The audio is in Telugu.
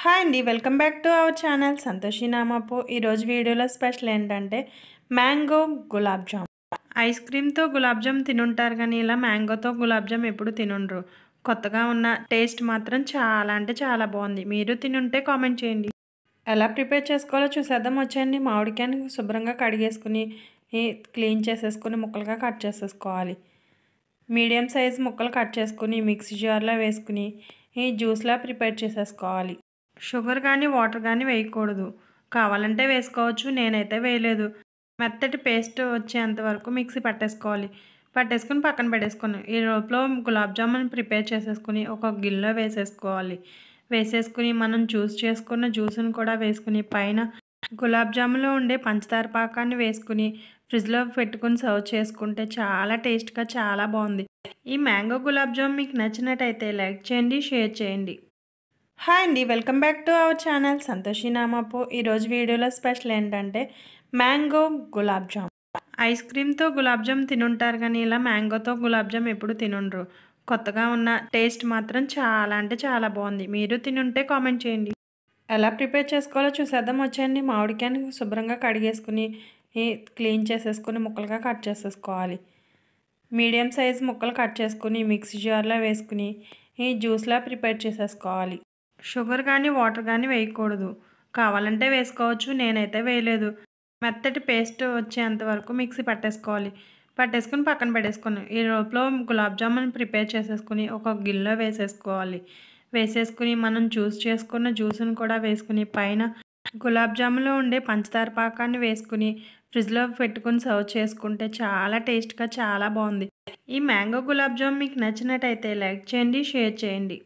హాయ్ అండి. Welcome back to our channel Santoshi నామపు. ఈరోజు వీడియోలో స్పెషల్ ఏంటంటే మ్యాంగో గులాబ్ జామ్. ఐస్ క్రీమ్‌తో గులాబ్ జామ్ తినుంటారు కానీ ఇలా మ్యాంగోతో గులాబ్ జామ్ ఎప్పుడు తినుండరు. కొత్తగా ఉన్న టేస్ట్ మాత్రం చాలా అంటే చాలా బాగుంది. మీరు తినుంటే కామెంట్ చేయండి. ఎలా ప్రిపేర్ చేసుకోవాలో చూసేద్దాం వచ్చేయండి. మామిడికాయని శుభ్రంగా కడిగేసుకుని క్లీన్ చేసేసుకుని ముక్కలుగా కట్ చేసేసుకోవాలి. మీడియం సైజ్ ముక్కలు కట్ చేసుకుని మిక్సీ జార్లో వేసుకుని జ్యూస్లా ప్రిపేర్ చేసేసుకోవాలి. షుగర్ కానీ వాటర్ కానీ వేయకూడదు. కావాలంటే వేసుకోవచ్చు, నేనైతే వేయలేదు. మెత్తటి పేస్ట్ వచ్చేంత వరకు మిక్సీ పట్టేసుకోవాలి. పట్టేసుకుని పక్కన పెట్టేసుకొని ఈ లోపల గులాబ్ జామున్ ప్రిపేర్ చేసేసుకుని ఒక గిన్నెలో వేసేసుకోవాలి. వేసేసుకుని మనం చేసుకున్న జ్యూస్ని కూడా వేసుకుని పైన గులాబ్ జామున్లో ఉండే పంచదార పాకాన్ని వేసుకుని ఫ్రిడ్జ్లో పెట్టుకుని సర్వ్ చేసుకుంటే చాలా టేస్ట్గా చాలా బాగుంది. ఈ మ్యాంగో గులాబ్ జామ్ మీకు నచ్చినట్టయితే లైక్ చేయండి, షేర్ చేయండి. హాయ్ అండి. Welcome back to our channel Santoshi నామపు. ఈరోజు వీడియోలో స్పెషల్ ఏంటంటే మ్యాంగో గులాబ్ జామ్. ఐస్ క్రీమ్‌తో గులాబ్ జామ్ తినుంటారు కానీ ఇలా మ్యాంగోతో గులాబ్ జామ్ ఎప్పుడు తినుండరు. కొత్తగా ఉన్న టేస్ట్ మాత్రం చాలా అంటే చాలా బాగుంది. మీరు తినుంటే కామెంట్ చేయండి. ఎలా ప్రిపేర్ చేసుకోవాలో చూసేద్దాం వచ్చేయండి. మామిడికాయని శుభ్రంగా కడిగేసుకుని క్లీన్ చేసేసుకుని ముక్కలుగా కట్ చేసేసుకోవాలి. మీడియం సైజ్ ముక్కలు కట్ చేసుకుని మిక్సీ జార్లో వేసుకుని జ్యూస్లా ప్రిపేర్ చేసేసుకోవాలి. షుగర్ కానీ వాటర్ కానీ వేయకూడదు. కావాలంటే వేసుకోవచ్చు, నేనైతే వేయలేదు. మెత్తటి పేస్ట్ వచ్చేంత వరకు మిక్సీ పట్టేసుకోవాలి. పట్టేసుకుని పక్కన పెట్టేసుకొని ఈ లోపల గులాబ్ జామున్ ప్రిపేర్ చేసేసుకుని ఒక గిన్నెలో వేసేసుకోవాలి. వేసేసుకుని మనం చేసుకున్న జ్యూస్ని కూడా వేసుకుని పైన గులాబ్ జామున్లో ఉండే పంచదార పాకాన్ని వేసుకుని ఫ్రిడ్జ్లో పెట్టుకుని సర్వ్ చేసుకుంటే చాలా టేస్ట్గా చాలా బాగుంది. ఈ మ్యాంగో గులాబ్ జామ్ మీకు నచ్చినట్టయితే లైక్ చేయండి, షేర్ చేయండి.